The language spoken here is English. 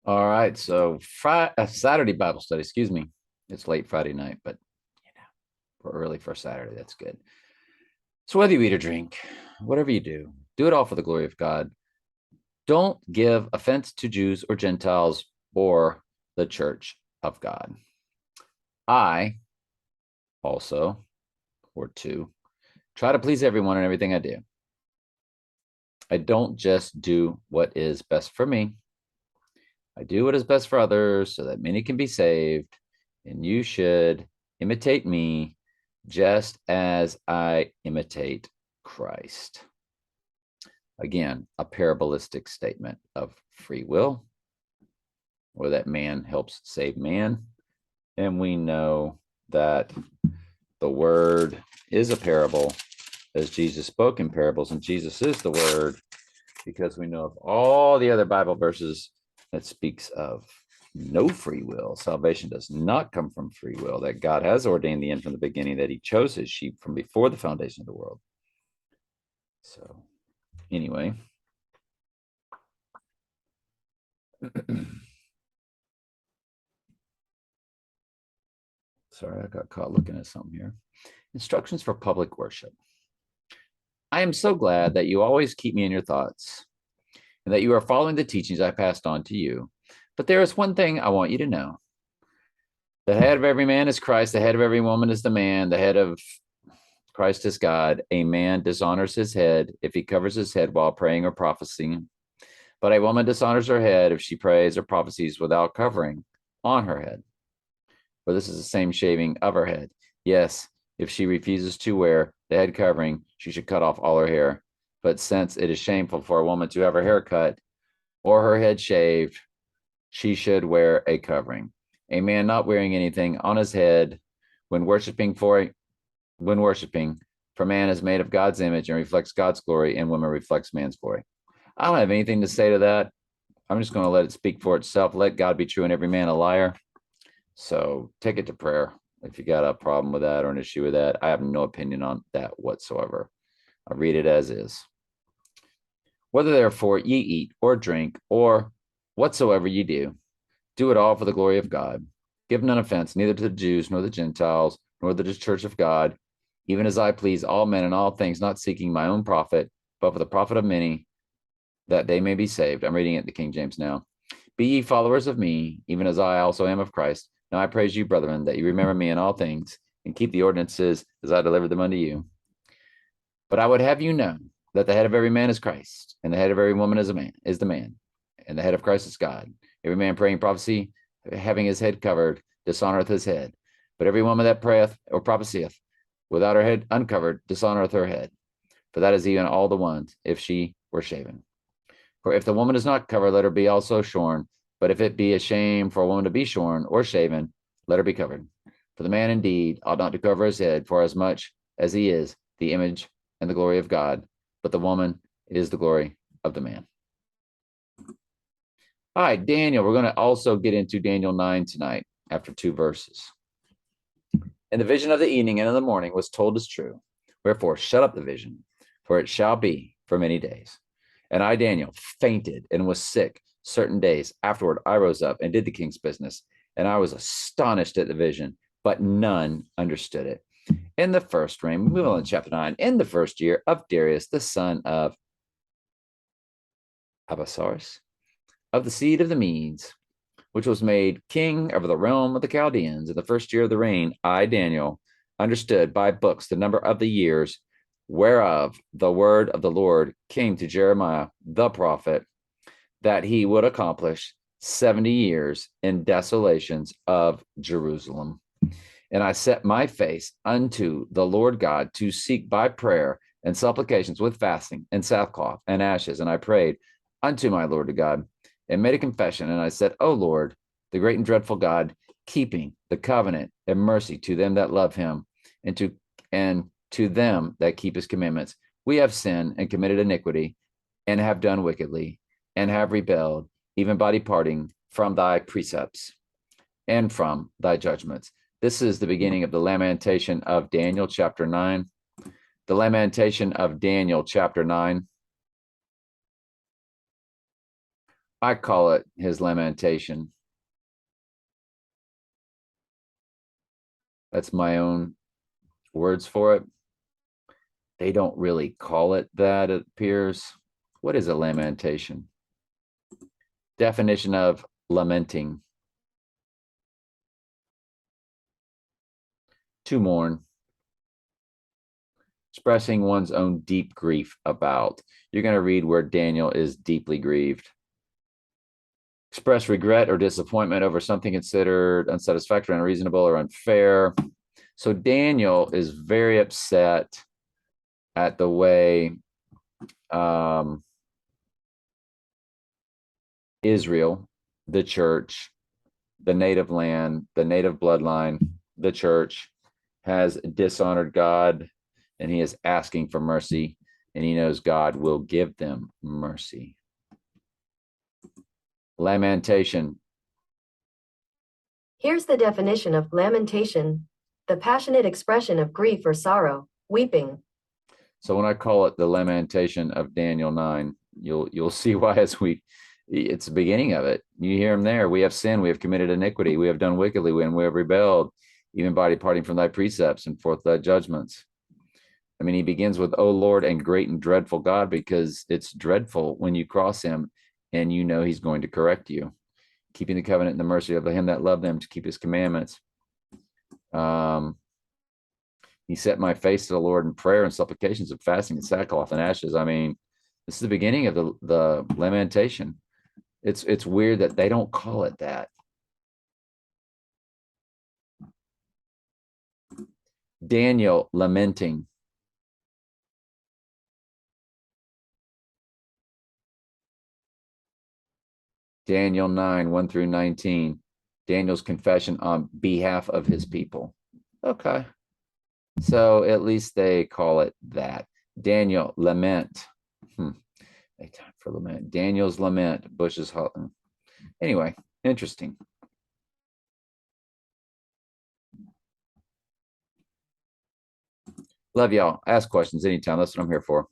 All right, so Saturday Bible study. Excuse me. It's late Friday night, but we're early for Saturday. That's good. So whether you eat or drink, whatever you do it all for the glory of God. Don't give offense to Jews or Gentiles or the church of God. I also, or two, try to please everyone in everything I do. I don't just do what is best for me. I do what is best for others so that many can be saved. And you should imitate me just as I imitate Christ. Again, a parabolistic statement of free will, or that man helps save man. And we know that the word is a parable, as Jesus spoke in parables, and Jesus is the word, because we know of all the other Bible verses that speaks of no free will. Salvation does not come from free will, that God has ordained the end from the beginning, that he chose his sheep from before the foundation of the world. So anyway, sorry, I got caught looking at something here. Instructions for public worship. I am so glad that you always keep me in your thoughts and that you are following the teachings I passed on to you. But there is one thing I want you to know. The head of every man is Christ. The head of every woman is the man. The head of Christ is God. A man dishonors his head if he covers his head while praying or prophesying. But a woman dishonors her head if she prays or prophesies without covering on her head. For this is the same shaving of her head. Yes, if she refuses to wear the head covering, she should cut off all her hair. But since it is shameful for a woman to have her hair cut or her head shaved, she should wear a covering. A man not wearing anything on his head when worshiping, for man is made of God's image and reflects God's glory, and woman reflects man's glory. I don't have anything to say to that. I'm just going to let it speak for itself. Let God be true and every man a liar. So take it to prayer if you got a problem with that or an issue with that. I have no opinion on that whatsoever. I read it as is. Whether therefore ye eat or drink or whatsoever ye do it all for the glory of God. Give none offense, neither to the Jews nor the Gentiles, nor to the church of God, even as I please all men in all things, not seeking my own profit, but for the profit of many, that they may be saved. I'm reading it in the King James now. Be ye followers of me, even as I also am of Christ. Now I praise you, brethren, that you remember me in all things, and keep the ordinances as I delivered them unto you. But I would have you know that the head of every man is Christ, and the head of every woman is the man, and the head of Christ is God. Every man praying prophecy, having his head covered, dishonoreth his head. But every woman that prayeth or prophesieth without her head uncovered dishonoreth her head. For that is even all the ones, if she were shaven. For if the woman is not covered, let her be also shorn. But if it be a shame for a woman to be shorn or shaven, let her be covered. For the man indeed ought not to cover his head, for as much as he is the image and the glory of God, but the woman is the glory of the man. All right, Daniel, we're going to also get into Daniel 9 tonight after 2 verses. And the vision of the evening and of the morning was told as true. Wherefore, shut up the vision, for it shall be for many days. And I, Daniel, fainted and was sick certain days. Afterward, I rose up and did the king's business, and I was astonished at the vision, but none understood it. In the first reign, moving on to chapter 9, in the first year of Darius, the son of Abasarus, of the seed of the Medes, which was made king over the realm of the Chaldeans, in the first year of the reign, I, Daniel, understood by books the number of the years whereof the word of the Lord came to Jeremiah the prophet, that he would accomplish 70 years in desolations of Jerusalem. And I set my face unto the Lord God to seek by prayer and supplications with fasting and sackcloth and ashes. And I prayed unto my Lord God and made a confession. And I said, O Lord, the great and dreadful God, keeping the covenant and mercy to them that love him, and to them that keep his commandments. We have sinned and committed iniquity, and have done wickedly, and have rebelled, even by departing from thy precepts and from thy judgments. This is the beginning of the lamentation of Daniel chapter 9. The lamentation of Daniel chapter 9. I call it his lamentation. That's my own words for it. They don't really call it that, it appears. What is a lamentation? Definition of lamenting: to mourn, expressing one's own deep grief about. You're going to read where Daniel is deeply grieved. Express regret or disappointment over something considered unsatisfactory, unreasonable, or unfair. So Daniel is very upset at the way Israel, the church, the native land, the native bloodline, the church has dishonored God, and he is asking for mercy, and he knows God will give them mercy. Lamentation. Here's the definition of lamentation: the passionate expression of grief or sorrow, weeping. So when I call it the lamentation of Daniel 9, you'll see why it's the beginning of it. You hear him there. We have sinned, we have committed iniquity, we have done wickedly, and we have rebelled, even by departing from thy precepts and forth thy judgments. I mean, he begins with, "Oh Lord and great and dreadful God," because it's dreadful when you cross him and you know he's going to correct you. Keeping the covenant and the mercy of him that loved them to keep his commandments. He set my face to the Lord in prayer and supplications of fasting and sackcloth and ashes. I mean, this is the beginning of the lamentation. It's weird that they don't call it that. Daniel lamenting. Daniel 9, 1 through 19. Daniel's confession on behalf of his people. Okay. So at least they call it that. Daniel lament. A time for lament. Daniel's lament. Bush's. Anyway, interesting. Love y'all. Ask questions anytime. That's what I'm here for.